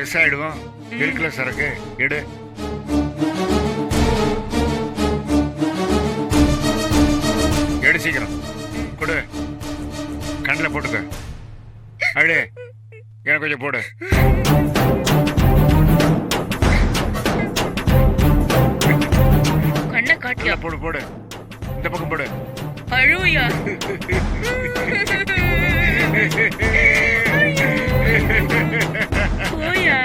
S ஆயிடுவோம். இருக்குல்ல சரக்கு எடு. எடு சீக்கிரம் கொடு. கண்ணில் போட்டுக்க. அடு எனக்கு கொஞ்சம் போடு. கண்ணை காட்டியா? போடு போடு. இந்த பக்கம் போடு. அழுவையா? போயா?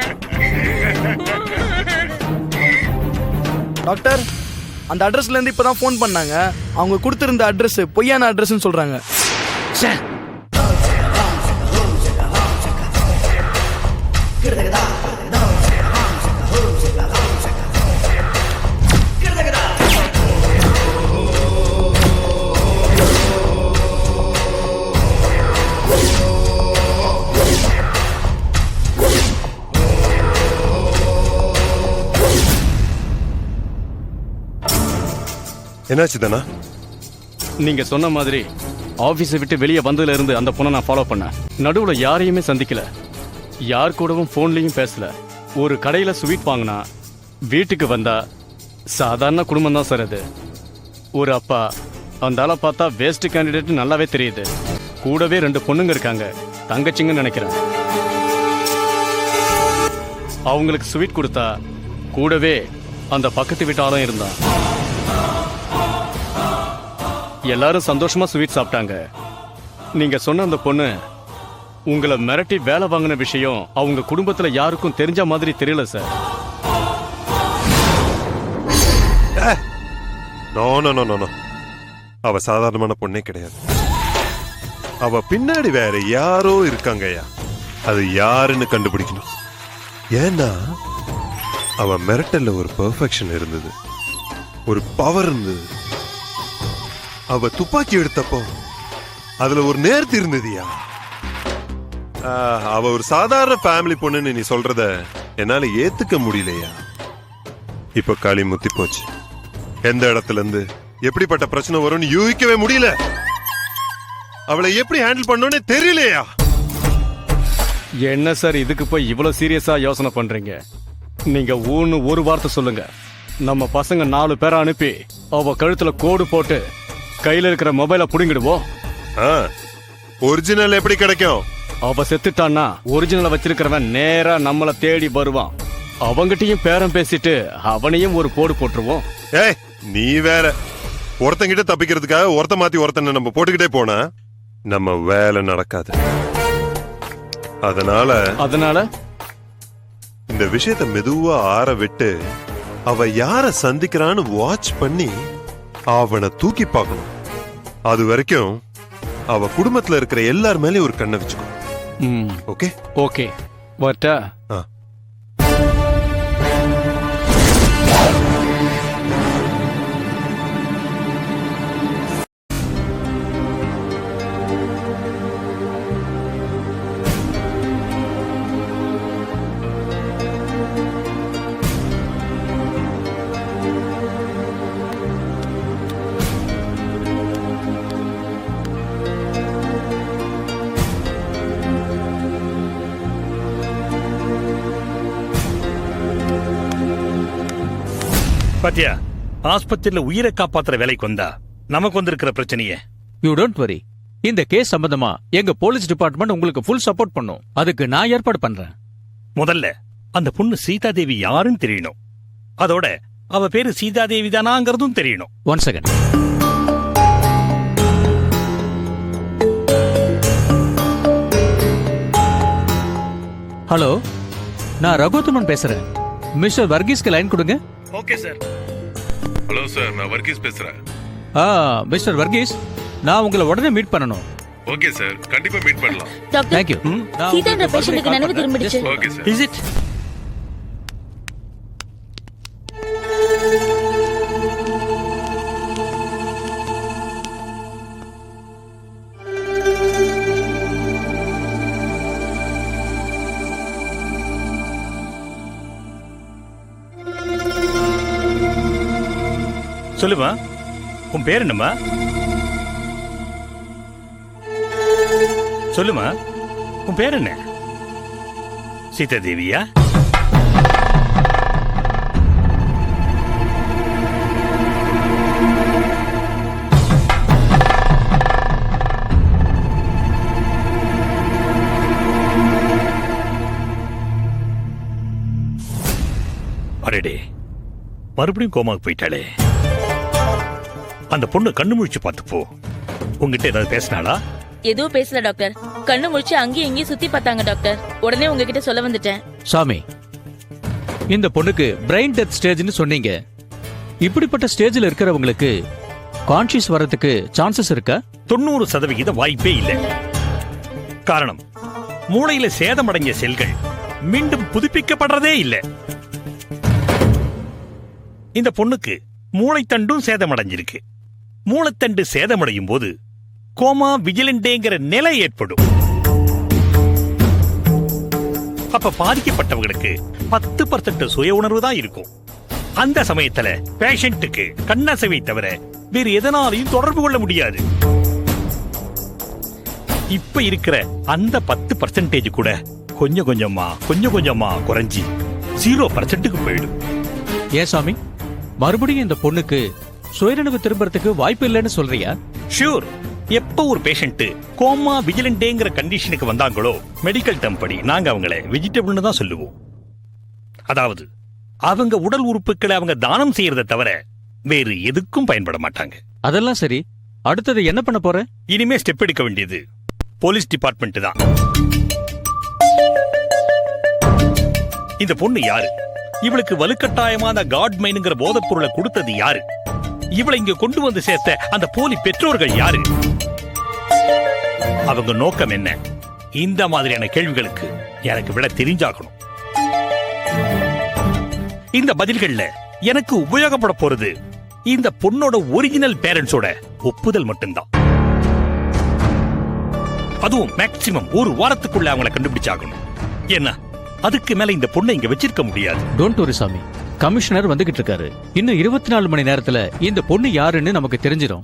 டாக்டர், அந்த அட்ரஸ்ல இருந்து இப்பதான் ஃபோன் பண்ணாங்க. அவங்க கொடுத்திருந்த அட்ரஸ் பொய்யான அட்ரஸ்னு சொல்றாங்க. என்னாச்சு தானா? நீங்க சொன்ன மாதிரி ஆபீஸை விட்டு வெளியே வந்ததுல இருந்து அந்த பொண்ணை நான் ஃபாலோ பண்ணேன். நடுவுல யாரையுமே சந்திக்கல, யார் கூடவும் போன்லயும் பேசல. ஒரு கடையில ஸ்வீட் வாங்கினா வீட்டுக்கு வந்தா சாதாரண குடும்பம் தான் சார் அது. ஒரு அப்பா, அந்த ஆளை பார்த்தா வேஸ்ட் கேண்டிடேட் நல்லாவே தெரியுது. கூடவே 2 பொண்ணுங்க இருக்காங்க, தங்கச்சிங்கன்னு நினைக்கிறேன். அவங்களுக்கு ஸ்வீட் கொடுத்தா கூடவே அந்த பக்கத்து வீட்டாலும் இருந்தான். எல்லாரும் சந்தோஷமா ஸ்வீட் சாப்பிட்டாங்க. நீங்க சொன்ன அந்த பொண்ணு உங்களை மிரட்டி வேலை வாங்கின விஷயம் அவங்க குடும்பத்துல யாருக்கும் தெரிஞ்ச மாதிரி தெரியல sir. No no no no. அவ சாதாரணமான பொண்ணே கிடையாது. அவ பின்னாடி வேற யாரோ இருக்காங்கய்யா. அது யாருன்னு கண்டுபிடிக்கணும். ஏன்னா அவ மிரட்டல்ல ஒரு பெர்ஃபெக்ஷன் இருந்தது, ஒரு பவர் இருந்தது. அவ துப்பாக்கி எடுத்தப்போ அதுல ஒரு நேர்த்தி இருந்ததுயா. அவ ஒரு சாதாரண ஃபேமிலி பொண்ணுன்னு நீ சொல்றத என்னால ஏத்துக்க முடியலையா. இப்ப களி முத்தி போச்சு. எந்த இடத்துல இருந்து எப்படிப்பட்ட பிரச்சனை வரும்னு யூகிக்கவே முடியல. அவளை எப்படி ஹேண்டில் பண்ணோன்னு தெரியலையா. என்ன சார் இதுக்கு போய் இவ்வளவு சீரியஸா யோசனை பண்றீங்க? நீங்க ஒரு வார்த்தை சொல்லுங்க, நம்ம பசங்க 4 பேரை அனுப்பி அவ கழுத்துல கோடு போட்டு கையில இருக்கிற மொபைலை புடுங்கிடுவோம். ஒரிஜினல் எப்படி கிடைக்கும்? அவ செத்துட்டான்னா ஒரிஜினலை வச்சிருக்கிறவன் நேரா நம்மளை தேடி வருவான். அவங்கிட்டையும் பேரம் பேசிட்டு அவனையும் ஒரு போடு போட்டுருவோம். ஏய், நீ வேற. ஒருத்தங்கிட்ட தப்பிக்கிறதுக்காக ஒருத்த மாத்தி ஒருத்தனை நம்ம போட்டுக்கிட்டே போனா நம்ம வேலை நடக்காது. அதனால இந்த விஷயத்தை மெதுவா ஆற விட்டு அவ யார சந்திக்கிறான்னு வாட்ச் பண்ணி அவனை தூக்கி பார்க்கணும். அது வரைக்கும் அவ குடும்பத்துல இருக்கிற எல்லார் மேலயும் ஒரு கண்ணை வச்சுக்கோ. ஓகே ஓகே வரட்டா? பாத்தியா, ஆஸ்பத்திரியில உயிரை காப்பாத்துற வேலைக்கு வந்தா நமக்கு வந்திருக்கிற பிரச்சனையே. You don't worry. இந்த கேஸ் சம்பந்தமா எங்க போலீஸ் டிபார்ட்மெண்ட் உங்களுக்கு ஃபுல் சப்போர்ட் பண்ணும். அதுக்கு நான் ஏற்பாடு பண்றேன். முதல்ல அந்த பொண்ணு சீதாதேவி யாருன்னு தெரியணும். அதோட அவ பேரு சீதாதேவி தானாங்கிறதும் தெரியணும். 1 செகண்ட். ஹலோ, நான் ரகுத்தமன் பேசுறேன். மிஸ்டர் வர்கீஸ்க்கு லைன் கொடுங்க. Okay sir. ஹலோ சார், நான் வர்கீஸ் பேசுறேன். மிஸ்டர் வர்கீஸ், நான் உங்களை உடனே மீட் பண்ணணும். ஓகே சார், கண்டிப்பா மீட் பண்ணலாம். Doctor, thank you. சீதான்ற பேஷண்ட்டுக்கு நினைவு திரும்பிடுச்சு. Okay sir. Is it? சொல்லுமா, உன் பேர் என்னம்மா? சொல்லுமா, உன் பேர் என்ன? சீதா தேவியா? அடடே, மறுபடியும் கோமாக்கு போயிட்டாளே. அந்த பொண்ணு கண்ணு முழிச்சு பார்த்துப்போ. உங்ககிட்ட ஏதாவது பேசினாளா? எதுவும் பேசல டாக்டர். கண்ணு முடிச்சு அங்கேயும் இங்கேயும் சுத்தி பார்த்தாங்க டாக்டர். உடனே உங்ககிட்ட சொல்ல வந்துட்டேன். சாமி, இந்த பொண்ணுக்கு பிரெயின் டெத் ஸ்டேஜ்னு சொன்னீங்க. இப்படிப்பட்ட ஸ்டேஜ்ல இருக்கிறவங்களுக்கு கான்ஷியஸ் வரதுக்கு சான்சஸ் இருக்கா? 90% வாய்ப்பே இல்லை. காரணம், மூளையில சேதமடைஞ்ச செல்கள் மீண்டும் புதுப்பிக்கப்படுறதே இல்லை. இந்த பொண்ணுக்கு மூளைத்தண்டும் சேதமடைஞ்சிருக்கு. மூளைத்தண்டு சேதமடையும் போது கோமா விஜிலண்டேங்கிற நிலை ஏற்படும். அப்ப பாதிக்கப்பட்டவங்களுக்கு 10% சுய உணர்வு தான் இருக்கும். அந்த சமயத்துல பேஷண்ட்டுக்கு கண்ணசைவை தவிர வேறு எதனாலையும் தொடர்பு கொள்ள முடியாது. இப்ப இருக்கிற அந்த 10% கூட கொஞ்சம் கொஞ்சமா குறைஞ்சி 0%க்கு போயிடும். ஏன் சாமி, மறுபடியும் இந்த பொண்ணுக்கு சுயநினைவு திரும்பறதுக்கு வாய்ப்பு இல்லைன்னு சொல்றியா? ஷூர். எப்ப ஒரு பேஷண்ட் கோமா விஜிலண்டேங்கிற கண்டிஷனுக்கு வந்தாங்களோ, மெடிக்கல் டேர்ம் படி நாங்க அவங்கள வெஜிடபிள்னு தான் சொல்லுவோம். அதாவது அவங்க உடல் உறுப்புகளை அவங்க தானம் செய்யறதை தவிர வேறு எதுக்கும் பயன்பட மாட்டாங்க. அதெல்லாம் சரி, அடுத்தது என்ன பண்ண போற? இனிமே ஸ்டெப் எடுக்க வேண்டியது போலீஸ் டிபார்ட்மெண்ட் தான். இந்த பொண்ணு யாரு? இவளுக்கு வலுக்கட்டாயமான காட் மைனுங்கிற போதைப் பொருளை கொடுத்தது யாரு? இவளை இங்க கொண்டு வந்து சேர்த்த அந்த போலி பெற்றோர்கள் யாரு? அவங்க நோக்கம் என்ன? இந்த மாதிரியான கேள்விகளுக்கு எனக்கு விட தெரிஞ்சாகணும். இந்த பதில்கள்ல எனக்கு உபயோகப்பட போறது இந்த பொண்ணோட ஒரிஜினல் பேரண்ட்ஸோட ஒப்புதல் மட்டும்தான். அதுவும் மேக்சிமம் ஒரு வாரத்துக்குள்ள அவங்கள கண்டுபிடிச்சாகணும். என்ன, அதுக்கு மேல இந்த பொண்ணை இங்க வச்சிருக்க முடியாது. டோன்ட் வரி சாமி, கமிஷனர் வந்துகிட்டு இருக்காரு. இன்னும் 24 மணி நேரத்துல இந்த பொண்ணு யாருன்னு நமக்கு தெரிஞ்சிடும்.